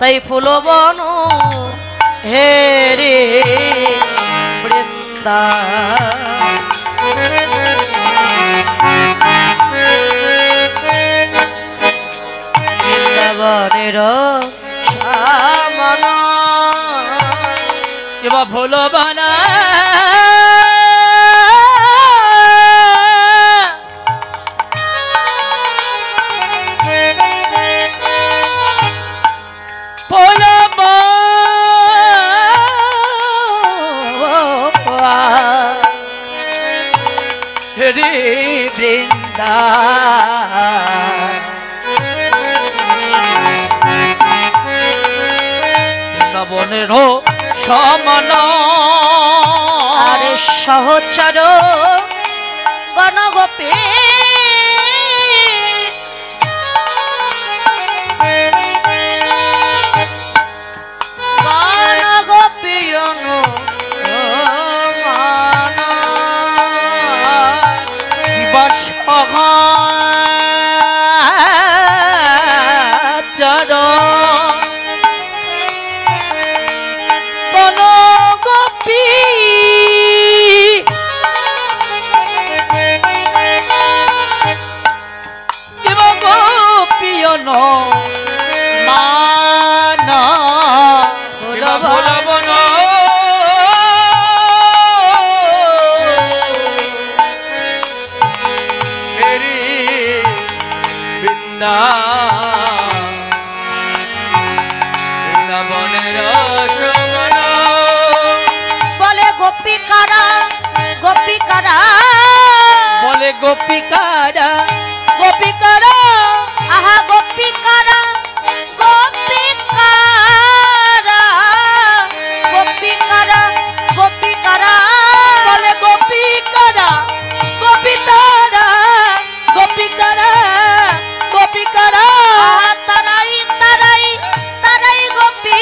তাই ফুলবন হে রে বৃন্দা বৃন্দাবনের সামনা এবার ফুলবন বৃন্দা বৃন্দাবনের সমান আরে সহচর গণগোপী গোপিকারা গোপিকারা আহা গোপিকারা গোপিকারা গোপিকারা গোপিকারা বলে গোপিকারা গোপিতারা গোপিকারা গোপিকারা তারাই তারাই তারাই গোপী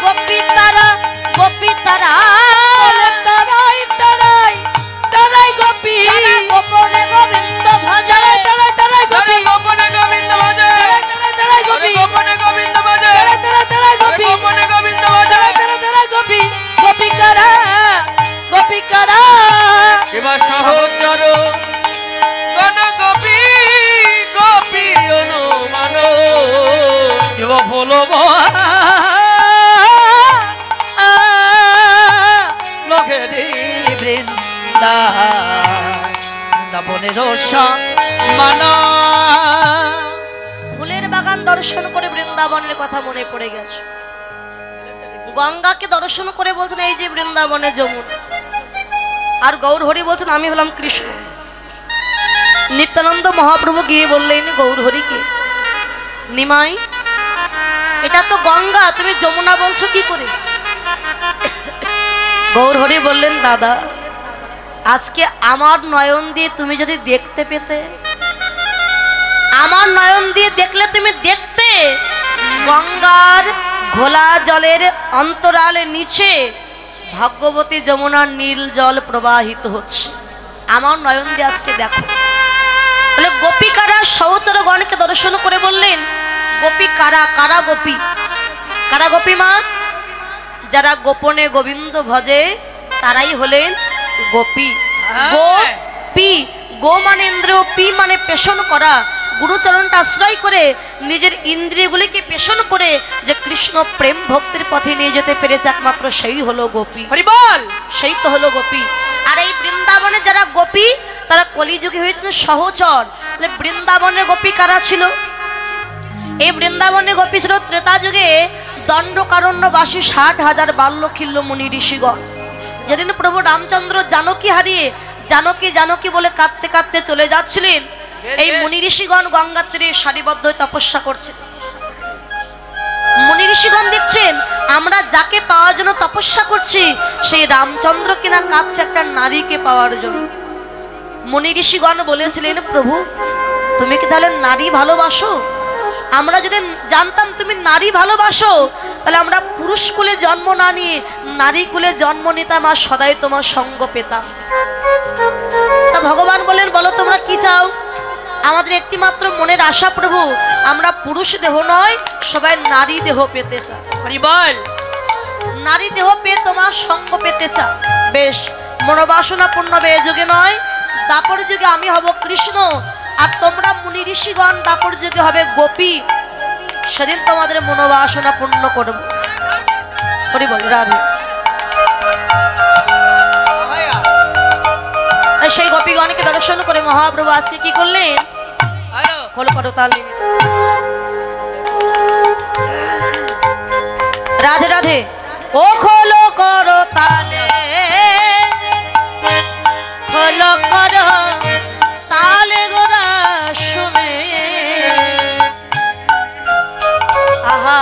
গোপিতারা গোপিতারা তারাই তারাই তারাই গোপী গোপনে গোবিন্দ ভজে তারাই তারাই গোপী গোপনে গোবিন্দ ভজে তারাই গোপী গোপনে গোবিন্দ ভজে তারাই গোপী গোপনে গোবিন্দ ভজে তারাই গোপী গোপিকারা গোপিকারা এবার সহচর গণ গোপী গোপী অনুমান এবার বলব লোকেরি বৃন্দা বনের মানা ফুলের বাগান দর্শন করে বৃন্দাবনের কথা মনে পড়ে গেছে। গঙ্গাকে দর্শন করে বলছেন এই যে বৃন্দাবনে যমুনা, আর গৌর হরি বলছেন আমি হলাম কৃষ্ণ। নিত্যানন্দ মহাপ্রভু গিয়ে বললেন গৌর হরিকে, নিমাই এটা তো গঙ্গা, তুমি যমুনা বলছো কি করে? গৌর হরি বললেন দাদা, আজকে আমার নয়ন দিয়ে তুমি যদি দেখতে পেতে, আমার নয়ন দিয়ে দেখলে তুমি দেখতে গঙ্গার ঘোলা জলের অন্তরালের নিচে ভাগ্যবতী যমুনার নীল জল প্রবাহিত হচ্ছে। আমার নয়ন দিয়ে আজকে দেখো। তাহলে গোপিকারা সহচরগণকে দর্শন করে বললেন গোপী কারা? কারা গোপী? কারা গোপী মা? যারা গোপনে গোবিন্দ ভজে তারাই হলেন গোপী। গোপী, গো মানে ইন্দ্রিয়, পি মানে পেশন করা। গুরুচরণটা আশ্রয় করে নিজের ইন্দ্রিয়গুলিকে পেশন করে যে কৃষ্ণ প্রেম ভক্তির পথে নিয়ে যেতে পেরেছে একমাত্র সেই হলো গোপী। হরি বল, সেই তো হলো গোপী। আর এই বৃন্দাবনে যারা গোপী তারা কলিযুগে হয়েছিল সহচর। বৃন্দাবনের গোপী কারা ছিল? এই বৃন্দাবনের গোপী ছিল ত্রেতা যুগে দণ্ডকারণ্যবাসী 60,000 বাল্যখিল্য মুনি ঋষিগণ। যেদিন প্রভু রামচন্দ্র জানকী হারিয়ে জানকী জানকী বলে কাঁদতে কাঁদতে চলে যাচ্ছিলেন, এই মুনি ঋষিগণ গঙ্গার তীরে সারিবদ্ধ হয়ে তপস্যা করছে। মুনি ঋষিগণ দেখছেন আমরা যাকে পাওয়ার জন্য তপস্যা করছি সেই রামচন্দ্র কিনা কাঁদছে একটা নারীকে পাওয়ার জন্য। মুনি ঋষিগণ বলেছিলেন প্রভু তুমি কি তাহলে নারী ভালোবাসো? আমরা যদি জানতাম তুমি নারী ভালোবাসো তাহলে আমরা পুরুষ কুলে জন্ম না নিয়ে নারী কুলে জন্ম নিতাম আর সদাই তোমার সঙ্গ পেতাম। তা ভগবান বলেন বলো তোমরা কি চাও? আমাদের একটিমাত্র মনের আশা প্রভু, আমরা পুরুষ দেহ নয়, সবাই নারী দেহ পেতে চাই। হরি বল। নারী দেহ পেয়ে তোমার সঙ্গ পেতে চাই। বেশ, মনোবাসনা পূর্ণ হবে এ যুগে নয়, দাপর যুগে আমি হব কৃষ্ণ, আর তোমরা মুনি ঋষিগণ দাপর যুগে হবে গোপী। সেদিন তোমাদের মনোবাসনা পূর্ণ করব। হরি বল রাধে। সেই গোপীগণকে দর্শন করে মহাপ্রভু আজকে কি করলেন? খোল করো তালে। রাধে রাধে। ও খোলো করো তালে, খোলো করো তালে গোরা সুমে, আহা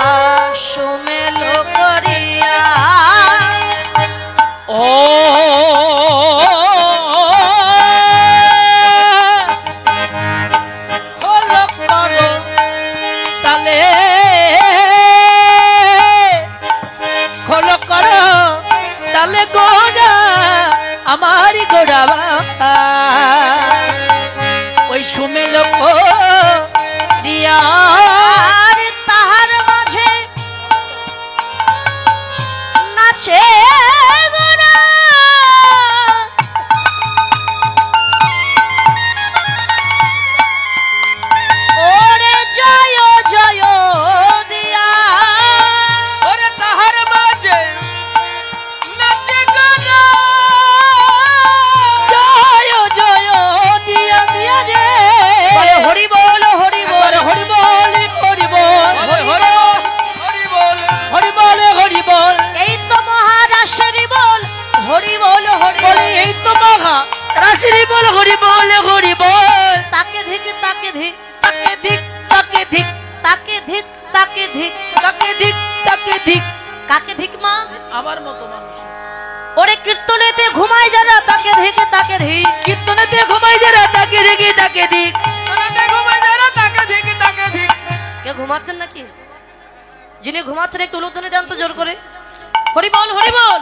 সুমেলো করিয়া। ও আমারি গোড়া ওই সুমেল রিয়া তাহার মাঝে নাচে গোরা, ওরে জয় জয় দিয়া। ওরে তাহার মাঝে নাচে গোরা, জয় জয় দিয়া দিয়া রে। বলো হরি বল হরি বল হরি বল হরি বল হরি বল হরি বল হরি বল হরি বল। এই তো মহারাশের বল হরি বল হরি বল। বলে এই তো মহা রাশি বল হরি বল হরি বল। তাকে ধিক তাকে ধিক তাকে ধিক তাকে ধিক তাকে ধিক তাকে ধিক তাকে ধিক তাকে ধিক। কাকে ধিক মা? আমার মতো মানুষ ওরে কীর্তনেতে ঘুমায় যারা তাকে ধিক তাকে ধিক। কীর্তনেতে ঘুমাই যারা তাকে দেখি তাকে দিক। তোনাতে ঘুমাই যারা তাকে ধিক তাকে ধিক। কে ঘুমাচ্ছেন নাকি? যিনি ঘুমাচ্ছেন একটু উলুধ্বনি দেন তো জোর করে। হরি বল হরি বল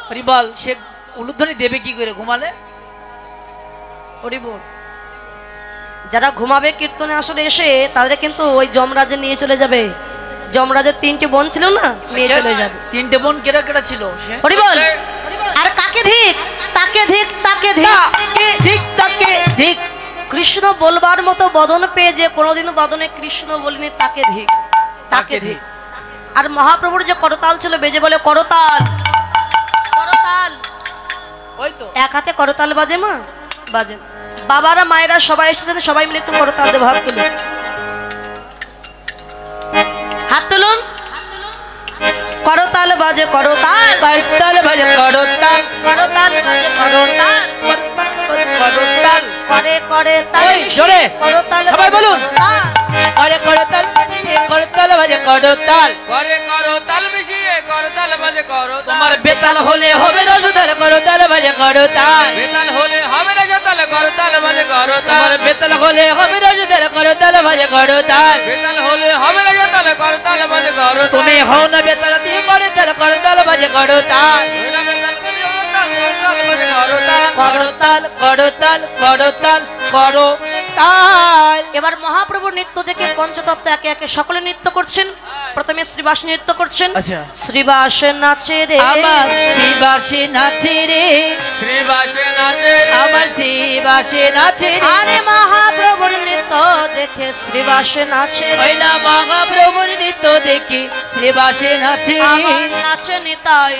হরি বল। সে উলুধ্বনি দেবে কি করে ঘুমালে? হরি বল। যারা ঘুমাবে কীর্তনে আসলে এসে তাদের কিন্তু ওই যমরাজে নিয়ে চলে যাবে। যমরাজের 3টি বোন ছিল না, নিয়ে চলে যাবে। 3টে বোন কেরা কেরা ছিল সে? হরি বল। আর কাকে ধিক তাকে ধিক তাকে ধিক। তাকে ধিক তাকে ধিক। কৃষ্ণ বলবার মতো বদন পেয়ে যে কোনোদিনও বদনে কৃষ্ণ বলিনি তাকে ধিক তাকে ধিক। আর মহাপ্রভুর যে করতাল ছিল বেজে বলে করতাল করতাল। ওই তো এক হাতে করতাল বাজে মা, বাজে। বাবারা মায়েরা সবাই এসেছেন, সবাই মিলে একটু করতাল দেবো। হাত তুলুন, হাত তুলুন। করতাল বাজে করতাল, করতাল বাজে করতাল, করতাল বাজে করতাল, করতাল করে করে তাল এই, জোরে। করতাল সবাই বাজে বলুন। করতাল। করে করতাল করতাল বাজে করতাল। করে করো তাল মিশিয়ে করতাল বাজে করো তোমার বেতাল হলে হবে রসতাল করতাল বাজে করতাল। বেতাল হলে হবে না জতাল করতাল বাজে করো তোমার বেতাল হলে হবে রসতাল করতাল বাজে করতাল। বেতাল হলে হবে না জতাল করতাল বাজে করো তুমি হও না বেতাল দিয়ে করতাল করতাল বাজে করতাল। করতাল বাজে করো করতাল করতাল করতাল করতাল। এবার মহাপ্রভুর নৃত্য দেখে পঞ্চতত্ত্ব একে একে সকলে নৃত্য করছেন। প্রথমে শ্রীবাস নৃত্য করছেন। আচ্ছা। শ্রীবাস নাচে রে আমার শ্রীবাসে নাচে রে, শ্রীবাসে নাচে আমার শ্রীবাসে নাচে রে। আরে মহাপ্রভুর নৃত্য দেখে শ্রীবাস নাচে রে। ওই না মহাপ্রভুর নৃত্য দেখি শ্রীবাসে নাচে রে। আমার নাচে নিতাই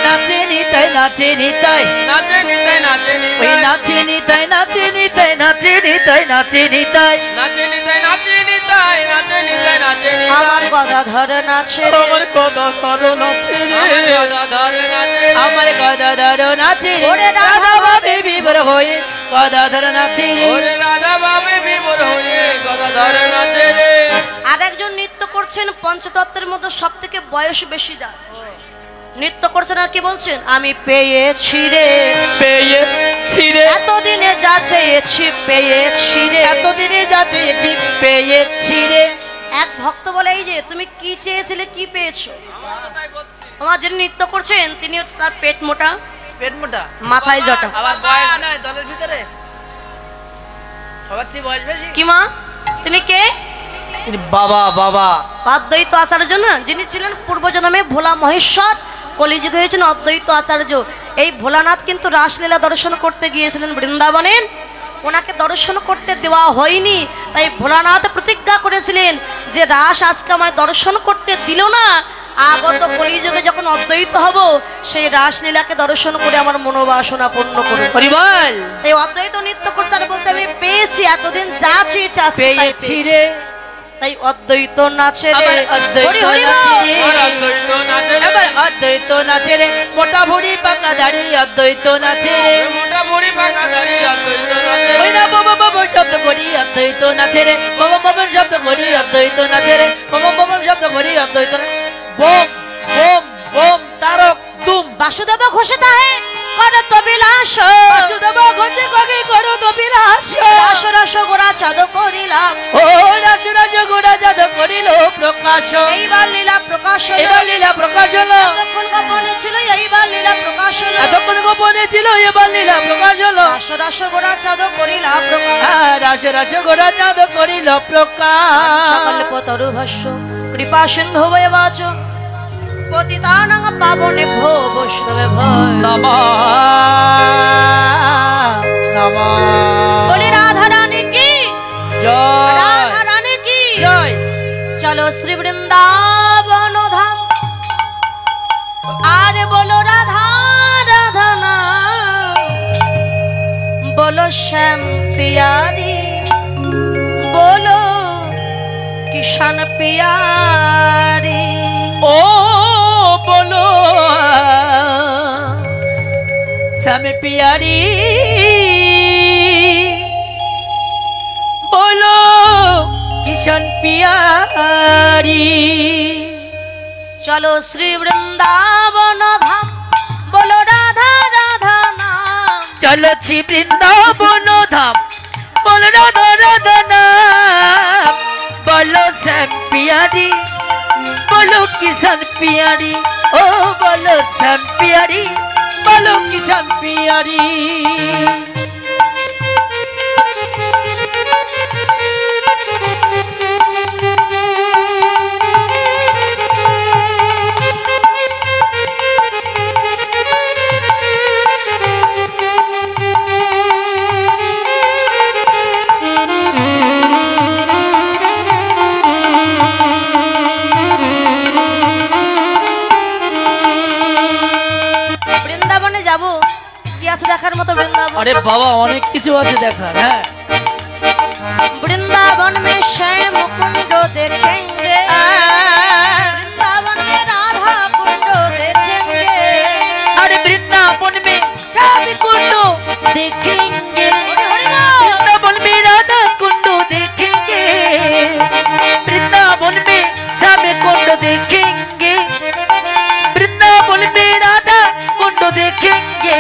নাচে নিতাই নাচে নিতাই, নাচে নিতাই নাচে ওই নিতাই নাচে নিতাই নাচে নিতাই নাচে নিতাই নাচে নিতাই। নাচে নিতাই নাচে নিতাই নাচে নিতাই নাচে আমার নিতাই গদাধর নাচে রে। আমার গদাধর নাচে আমার রে, গদাধর নাচে আমার গদাধর নাচে রে। ওরে রাধা রাধা বাবে বিভোর হয়ে গদাধর নাচে রে। ওরে রাধা বাবে বিভোর হয়ে গদাধর নাচে রে। আর একজন নৃত্য করছেন পঞ্চতত্ত্বের মধ্যে সব থেকে বয়স বেশি যার নৃত্য করছেন। আর কি বলছেন? আমি পেয়েছি রে, পেয়েছি রে, এতদিনে যা চেয়েছি পেয়েছি রে। এতদিনে যা চেয়েছি পেয়েছি রে। এক ভক্ত বলে এই যে তুমি কি চেয়েছিলে কি পেয়েছো? আমার যিনি নৃত্য করছেন তিনি হচ্ছে তার পেট মোটা, পেট মোটা, মাথায় জটা। আবার বয়স নাই দলের ভিতরে। বাবার চেয়ে বয়স বেশি? কি মা তিনি কে? বাবা বাবা অদ্বৈত আচার্য না, যিনি ছিলেন পূর্বজন্মে ভোলা মহেশ্বর, কলিযুগে হয়েছেন অদ্বৈত আচার্য। এই ভোলানাথ কিন্তু রাসলীলা দর্শন করতে গিয়েছিলেন বৃন্দাবনে, ওনাকে দর্শন করতে দেওয়া হয়নি। তাই ভোলানাথ প্রতিজ্ঞা করেছিলেন যে রাস আজকে আমায় দর্শন করতে দিল না, আগত কলিযুগে যখন অদ্বৈত হব সেই রাসলীলাকে দর্শন করে আমার মনোবাসনা পূর্ণ করব। হরিবল এই অদ্বৈত নৃত্য করছে আর বলছে আমি পেয়েছি, এতদিন যা চেয়েছি আজকে তাই পেয়েছি পেয়েছি। রে তাই অদ্বৈত নাচে রে, আবার অদ্বৈত হরি হরি বল। নাচে রে। আর অদ্বৈত নাচে রে। এবার অদ্বৈত নাচে রে, মোটা ভুড়ি পাকা দাড়ি অদ্বৈত নাচে রে। মোটা বুড়ি পাকা দাড়ি অদ্বৈত নাচে রে। ওই না বাবা বাবা শব্দ করি অদ্বৈত নাচে রে, বাবা বাবা শব্দ করি অদ্বৈত নাচে রে, বাবা বাবা শব্দ করি অদ্বৈত বোম বোম বোম তারক তুম বাসুদেব ঘোষিত হে করত বিলাস, বাসুদেবা ঘটে কগে করো তো বিলাস। রাস রস গোড়া চাঁদ করিলাম, ও রাস রাজ গোড়া জাদ করিল প্রকাশ। এইবার লীলা প্রকাশ হলো। এবার লীলা প্রকাশ হলো, এতক্ষণ গোপনে ছিল এইবার লীলা প্রকাশ হলো। এতক্ষণ গোপনে ছিল এবার লীলা প্রকাশ হলো। রাস রস গোড়া চাঁদ করিলাম প্রকাশ, রাস রাস গোড়া চাঁদ করিল প্রকাশ। সকল্প তরু ভস্য কৃপা সিন্ধু বয়ে বাচ, পতিতানাং পাবনে ভো বৈষ্ণবে ভয়। নমঃ নমঃ বলি রাধা রানী কি, জয় রাধা রানী কি। জয়। চলো শ্রী বৃন্দাবন ধাম, আরে বলো রাধা রাধা নাম, বলো শ্যাম পিয়ারি, বলো কিষান পিয়ারি। ও বলো শ্যামে পিয়ারি, বলো কিষান পিয়ারি। চলো শ্রী বৃন্দাবন ধাম, বলো রাধা রাধা নাম, চলছি বৃন্দাবন ধাম, বল রাধা রাধা নাম, বলো শ্যাম পিয়ারি, বলো কিষান পিয়ারি। ও বলো শ্যাম পিয়ারি, বলো কিষান পিয়ারি। বৃন্দাবনে যাব, কি আছে দেখার মতো বৃন্দাবন? আরে বাবা অনেক কিছু আছে দেখার। হ্যাঁ वृंदावन में श्याम कुंड देखेंगे, वृंदावन में राधा कुंड देखेंगे, अरे वृंदावन में श्याम कुंड देखेंगे, वृंदावन में राधा कुंड देखेंगे, वृंदावन में श्याम कुंड देखेंगे, वृंदावन में राधा कुंड देखेंगे।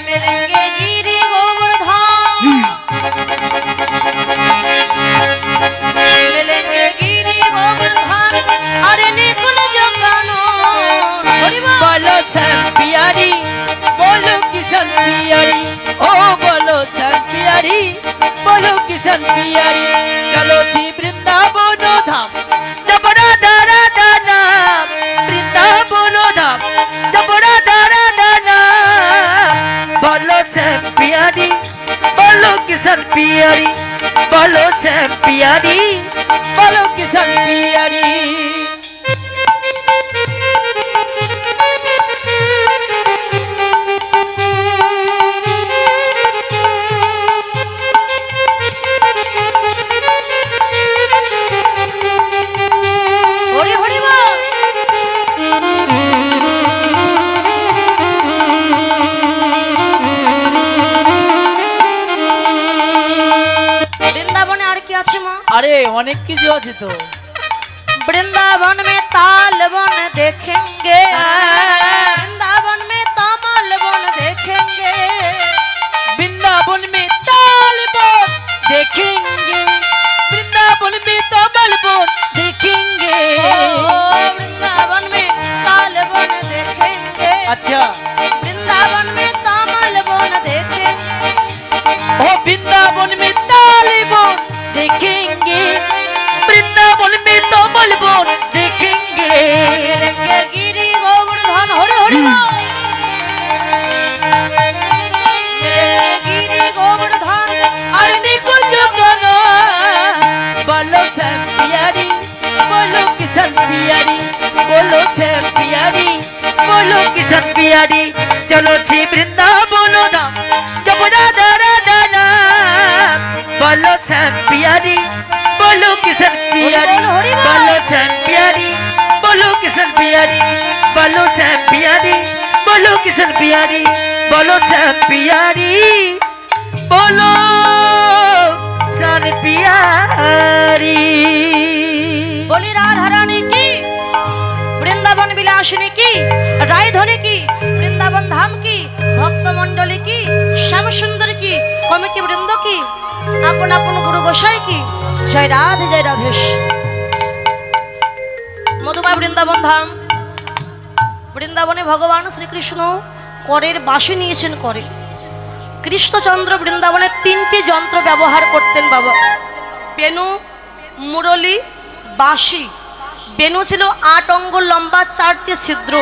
मिलेंगे गिरि गोवर्धन, मिलेंगे गिरि गोवर्धन, अरे निकुल जंगनो। बोलो श्याम पियारी, बोलो किशन पियारी, ओ बोलो श्याम पियारी, बोलो किशन पियारी। चलो जी वृंदावन धाम, जब राधा राधा नाम, वृंदावन धाम, जब राधा राधा नाम, बोलो श्याम पियारी, बोलो किशन पियारी, बोलो श्याम पियारी, बोलो किशन पियारी। हरि हरि बोल। वृंदावने আর কি আছে মা? আরে অনেক কিছু আছে তো। वृंदावन में ताल वन देखेंगे, वृंदावन में तमल वन देखेंगे, वृंदावन में ताल वन देखेंगे, वृंदावन में तमल वन देखेंगे। वृंदावन में ताल वन देखेंगे, अच्छा वृंदावन में तमल वन देखेंगे, ओ वृंदावन में ताल वन किशन बिहारी चलो छी वृंदावन धाम जमुना राधा नाम बोलो श्याम बिहारी बोलो किशन बिहारी बोलो श्याम बिहारी बोलो किशन बिहारी बोलो श्याम बिहारी बोलो किशन बिहारी बोलो श्याम बिहारी बोलो श्याम बिहारी बोली राधा रानी की, वृंदावन विलासिनी की, रायधनी की, वृंदावन धाम की, भक्त मंडली की, श्याम सुंदर की, कमिटी वृंद की, अपन अपन गुरु गोसाई की जय राधे जय राधेश। मधुमय वृंदावन धाम, বৃন্দাবনে ভগবান শ্রীকৃষ্ণ করের বাঁশি নিয়েছেন করে। কৃষ্ণচন্দ্র বৃন্দাবনে তিনটি যন্ত্র ব্যবহার করতেন বাবা, বেনু, মুরলী, বাঁশি। বেনু ছিল 8 অঙ্গুল লম্বা 4টি ছিদ্র,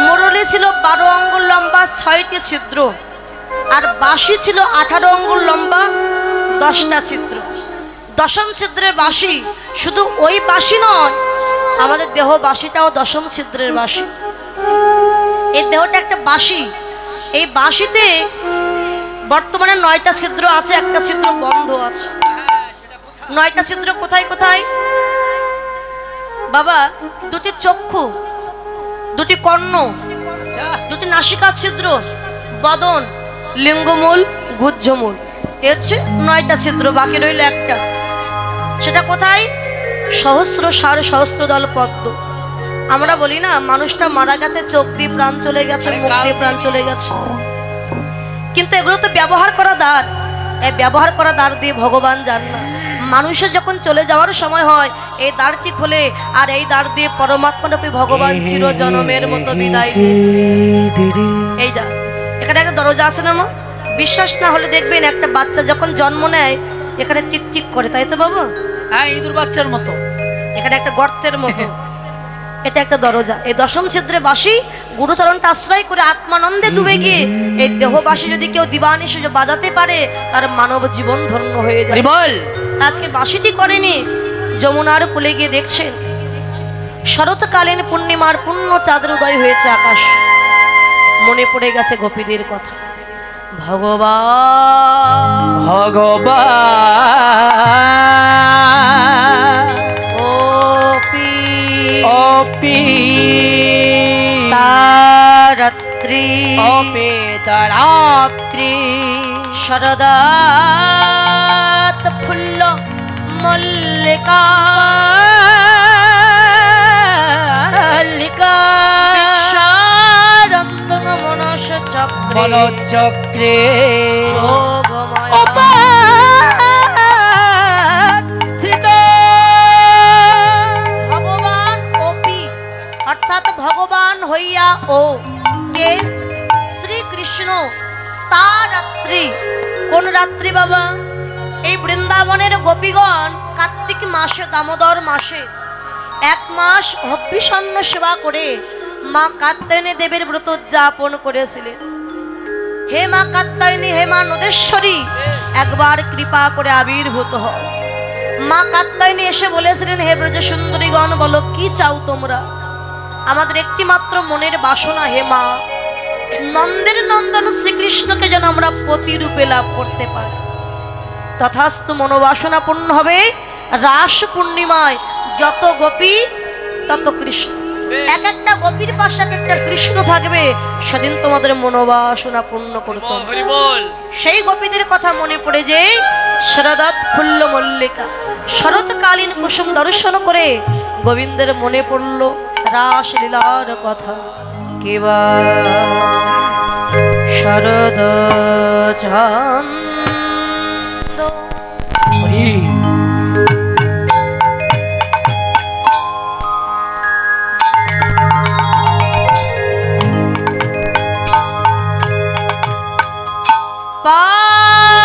মুরলী ছিল 12 অঙ্গুল লম্বা 6টি ছিদ্র, আর বাঁশি ছিল 18 অঙ্গুল লম্বা 10টা ছিদ্র। দশম ছিদ্রের বাঁশি, শুধু ওই বাঁশি নয়, আমাদের দেহ বাঁশিটাও দশম ছিদ্রের বাঁশি। এই দেহটা একটা বাঁশি, এই বাঁশিতে বর্তমানে 9টা ছিদ্র আছে, একটা ছিদ্র বন্ধ আছে। 9টা ছিদ্র কোথায় কোথায় বাবা? দুটি চক্ষু, দুটি কর্ণ, দুটি নাসিকা ছিদ্র, বদন, লিঙ্গমূল, গুহ্যমূল। এ হচ্ছে 9টা ছিদ্র, বাকি রইল একটা। সেটা কোথায়? সহস্র সার সহস্র দল পদ্ম। আমরা বলি না মানুষটা মারা গেছে, চোখ দিয়ে প্রাণ চলে গেছে, মুখ দিয়ে প্রাণ চলে গেছে, কিন্তু এগুলো তো ব্যবহার করা দ্বার। এই ব্যবহার করা দ্বার দিয়ে ভগবান যান না। মানুষের যখন চলে যাওয়ার সময় হয়, এই দ্বারটি খোলে, আর এই দ্বার দিয়ে পরমাত্মারূপী ভগবান চিরজনমের মতো বিদায় নিয়েছে। এই দ্বার, এখানে একটা দরজা আছে না মা? বিশ্বাস না হলে দেখবেন, একটা বাচ্চা যখন জন্ম নেয় এখানে টিকটিক করে, তাই তো বাবা? হ্যাঁ, ইঁদুর বাচ্চার মতো। এখানে একটা গর্তের মতো, এটা একটা দরজা। এই দশম ছিদ্রে বাঁশি, গুরুচরণটা আশ্রয় করে আত্মানন্দে ডুবে গিয়ে এই দেহবাসী যদি কেউ দিবানিশে বাজাতে পারে, তার মানব জীবন ধন্য হয়ে যায়। বল, আজকে বাঁশিটি করেনি, যমুনার কূলে গিয়ে দেখছেন শরৎকালীন পূর্ণিমার পূর্ণ চাঁদের উদয় হয়েছে আকাশ। মনে পড়ে গেছে গোপীদের কথা। ভগবান ভগবান ওপি ওপি তারাত্রি ওপি তারাত্রি শরদাত ফুল্ল মল্লিকা মল্লিকা শারন্দন মনস চক্রে মনোচক্রে যোগময় ভগবান ওপি, অর্থাৎ ভগবান হইয়া ও কে? শ্রীকৃষ্ণ। তার রাত্রি, কোন রাত্রি বাবা? এই বৃন্দাবনের গোপীগণ কার্তিক মাসে, দামোদর মাসে 1 মাস হবিষণ্ণ সেবা করে মা কাত্যায়নী দেবীর ব্রত উদযাপন করেছিলেন। হে মা কাত্যায়নী, হে মা নদেশ্বরী, একবার কৃপা করে আবির্ভূত হও। মা কাত্যায়নী এসে বলেছিলেন, হে ব্রজ সুন্দরীগণ, বলো কি চাও তোমরা? আমাদের একটি মাত্র মনের বাসনা, হে মা, নন্দের নন্দন শ্রীকৃষ্ণকে যেন আমরা পতিরূপে লাভ করতে পারি। তথাস্তু, মনোবাসনা পূর্ণ হবে। রাস পূর্ণিমায় যত গোপী তত কৃষ্ণ, এক একটা গোপীর পাশে এক একটা কৃষ্ণ থাকবে, সেদিন তোমাদের মনোবাসনা পূর্ণ করতে হবে। সেই গোপীদের কথা মনে পড়ে যে শরদৎ ফুল্ল মল্লিকা, শরৎকালীন কুসুম দর্শন করে গোবিন্দের মনে পড়ল রাস লীলার কথা। কেবা শরদ ছন্দ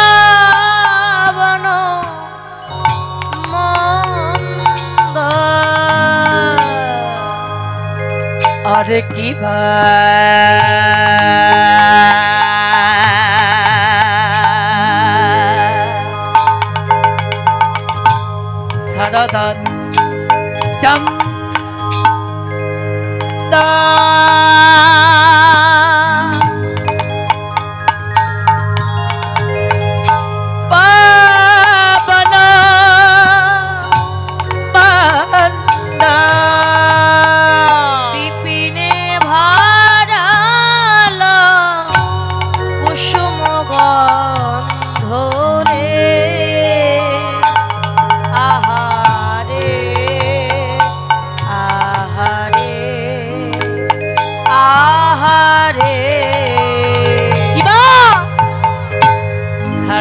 পাবন মন্দ আরে কি সারাদাত চন্দা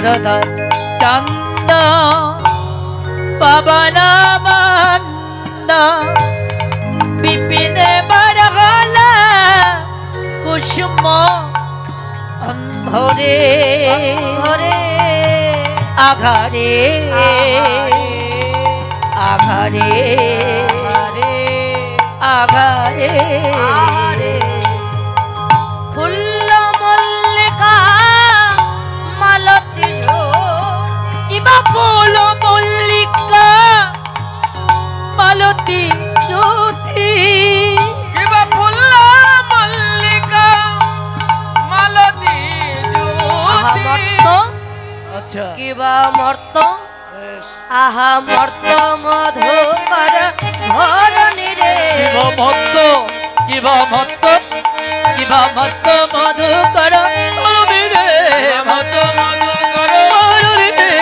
গদাধর চন্দ পবন মন্দ বিপিন বরগলা কুসুম অন্ধরে ধরে আঘারে আঘারে আরে আঘারে আরে ফুল্ল মল্লিকা মালতী ইবা ফুল মল্লিকা মালতী জ্যোতি কিবা ফুল মল্লিকা মালতী জ্যোতি মর্ত আচ্ছা কিবা মর্ত আহা মর্ত মধুকর ধরণী রে কিবা মত্ত কিবা মত্ত কিবা মত্ত মধুকর তরুণী রে মত মধু করো তরুণী রে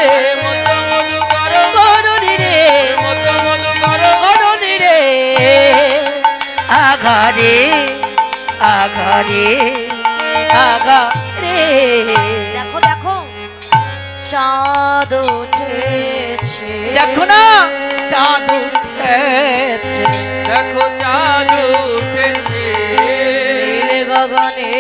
মত মধু করো তরুণী রে মত মধু করো তরুণী রে আঘারে আঘারে আঘারে দেখো দেখো চাঁদ উঠেছে দেখো না চাঁদ উঠেছে দেখো চাঁদ উঠেছে নীল গগনে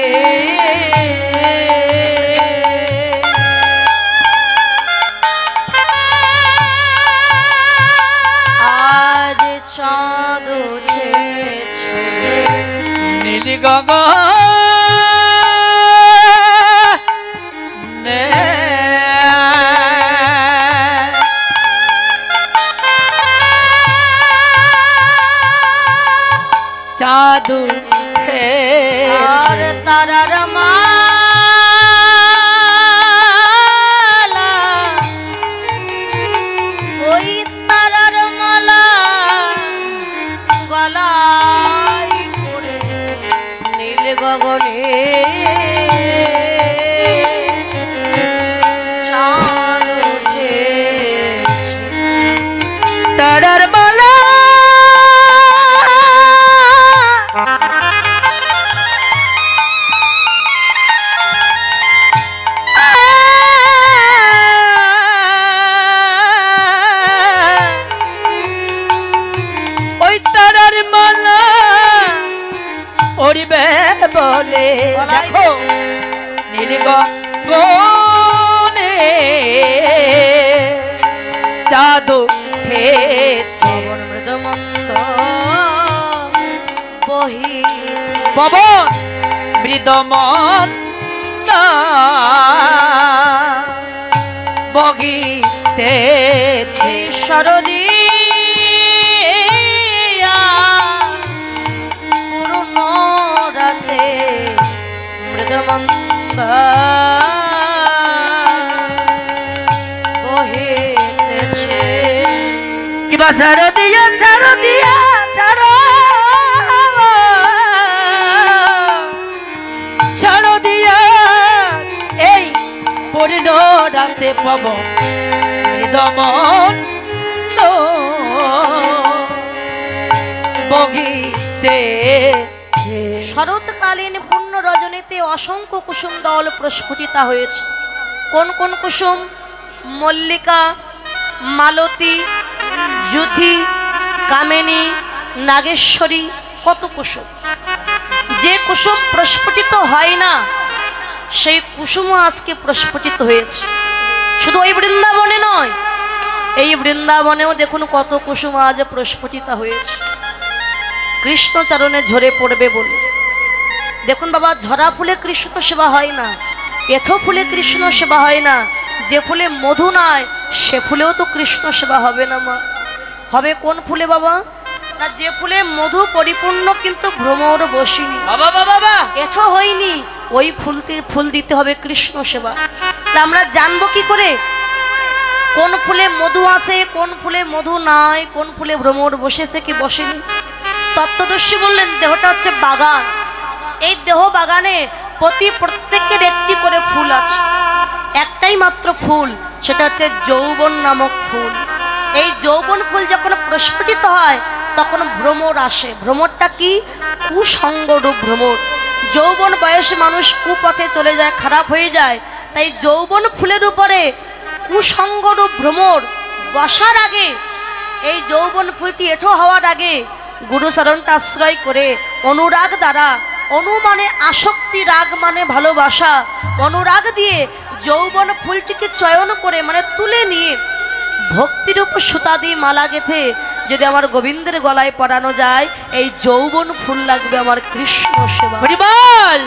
আজ চাঁদ উঠেছে নীল গগনে চাঁদ আর তারার মালা ওই তারার মালা গলায় পড়ে নীল গগনে চাঁদ উঠেছে তারার মালা ওই তারার মালা পরিবে বলে গলায় দেখো নীল গগনে চাঁদ উঠেছে পবন মৃদমন্দ বহি পবন মৃদমন বগিতেছে শরদিয়া পূর্ণ রাতে মৃদমন্দ বহিতেছে কিবা শারদিয়া শারদিয়া শারদিয়া এই পূর্ণ রাতে পবন মৃদমন বগিতে শরৎকালীন পূর্ণ রজনীতে অসংখ্য কুসুম দল প্রস্ফুটিতা হয়েছে। কোন কোন কুসুম? মল্লিকা, মালতী, যুথি, কামিনী, নাগেশ্বরী, কত কুসুম। যে কুসুম প্রস্ফুটিত হয় না সেই কুসুমও আজকে প্রস্ফুটিত হয়েছে। শুধু ওই বৃন্দাবনে নয়, এই বৃন্দাবনেও দেখুন কত কুসুম আজ প্রস্ফুটিত হয়েছে কৃষ্ণচরণে ঝরে পড়বে বলে। দেখুন বাবা, ঝরা ফুলে কৃষ্ণ সেবা হয় না, এথো ফুলে কৃষ্ণ সেবা হয় না। যে ফুলে মধু নয় সে ফুলেও তো কৃষ্ণ সেবা হবে না মা। হবে কোন ফুলে বাবা? না যে ফুলে মধু পরিপূর্ণ কিন্তু ভ্রমর বসিনি, বাবা বাবা এথো হয়নি, ওই ফুল দিতে হবে কৃষ্ণ সেবা। তা আমরা জানবো কি করে কোন ফুলে মধু আছে, কোন ফুলে মধু নাই, কোন ফুলে ভ্রমর বসেছে কি বসেনি? তত্ত্বদর্শী বললেন দেহটা হচ্ছে বাগান। এই দেহ বাগানে প্রত্যেকের একটি করে ফুল আছে, একটাই মাত্র ফুল, সেটা হচ্ছে যৌবন নামক ফুল। এই যৌবন ফুল যখন প্রস্ফুটিত হয় তখন ভ্রমর আসে। ভ্রমরটা কি? কুসঙ্গরূপ ভ্রমর। যৌবন বয়সে মানুষ কুপথে চলে যায়, খারাপ হয়ে যায়। তাই যৌবন ফুলের উপরে কুসঙ্গরূপ ভ্রমর বসার আগে, এই যৌবন ফুলটি এঁঠো হওয়ার আগে গুরুচরণটা আশ্রয় করে অনুরাগ দ্বারা, অনু মানে আসক্তি, রাগ মানে ভালোবাসা, অনুরাগ দিয়ে যৌবন ফুলটিকে চয়ন করে মানে তুলে নিয়ে ভক্তিরূপ সুতা দিয়ে মালা গেথে যদি আমার গোবিন্দের গলায় পরানো যায়, এই যৌবন ফুল লাগবে আমার কৃষ্ণ সেবা। হরিবল।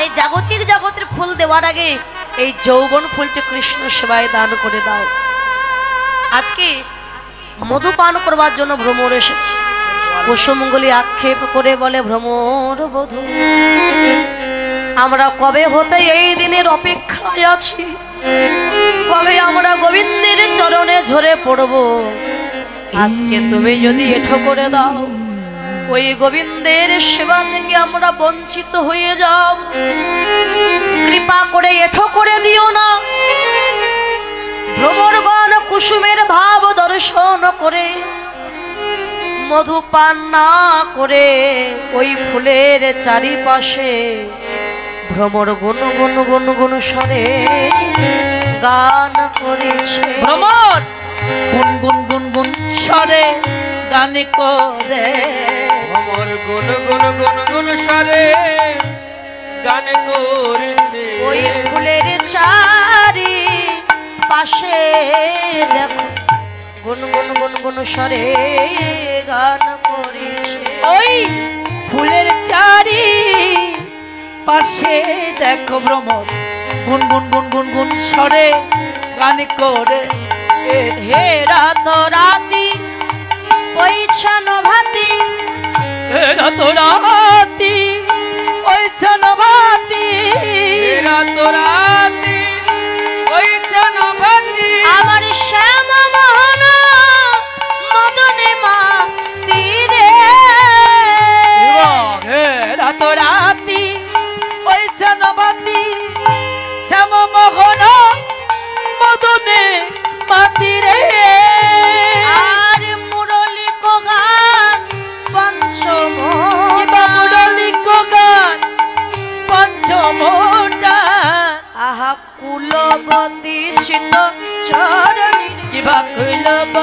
এই জাগতিক জগতের ফুল দেওয়ার আগে এই যৌবন ফুলটি কৃষ্ণ সেবায় দান করে দাও। আজকে মধু পান করবার জন্য ভ্রমর এসেছে। কুসুমগুলি আক্ষেপ করে বলে, ভ্রমর বধূ, আমরা কবে হতে এই দিনের অপেক্ষায় আছি, কবে আমরা গোবিন্দের চরণে ঝরে পড়ব। আজকে তুমি যদি এঠো করে দাও, ওই গোবিন্দের সেবা থেকে আমরা বঞ্চিত হয়ে যাব। কৃপা করে এঠো করে দিও না। ভ্রমরগণ কুসুমের ভাব দর্শন করে মধু পান না করে ওই ফুলের চারিপাশে ভ্রমর গুন গুন গুন গুন স্বরে গান করেছে। ভ্রমর গুন গুন গুন গুন স্বরে গান করে, ভ্রমর গুন গুন গুন গুন স্বরে গান করেছে। ওই ফুলের চারি পাশে দেখো গুন গুন গুন গুন স্বরে গান করেছে। ওই ফুলের চারি পাশে দেখো ভ্রমর গুন গুন গুন গুন গুন স্বরে গান করে। হে রাত রাতি ওই ছানো ভাতি, হে রাত রাতি ওই ছানো ভাতি, হে রাত রাতি ওই ছানো ভাতি, আমার শ্যাম মোহন মদনে মা তীরে। হে রাত রাতি ওই ছানো ভাতি, শ্যাম মোহন মদনে মাতিরে। আর মুরলি গান পঞ্চম, মুরলি গান পঞ্চমটা, আহা কুলবতী চিত চরণী, কিবা কইলব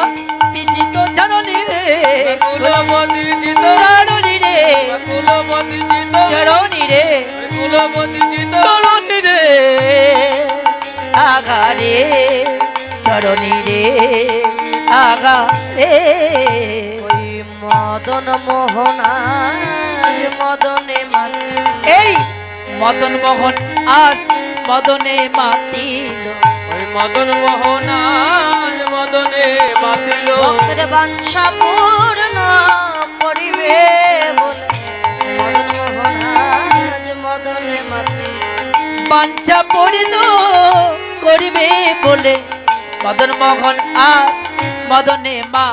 তিজিত চরণী রে, কুলবতী জিত চরণী রে, কুলবতী জিত চরণী রে, কুলবতী জিত চরণী রে, আগা রে, চরণী রে, আগা রে। ওই মদন মোহনার মদনে মাতি, এই মদন মোহন আজ মদনে মাতিল, ওই মদন মোহন আজ মদনে মাতিল। ভক্তের বাঞ্ছা পূর্ণ করিবে বলে মদন মোহনার মদনে মাতি। বাঞ্ছা পড়িল করিবে বলে মদন মোহন আজ মদনে মা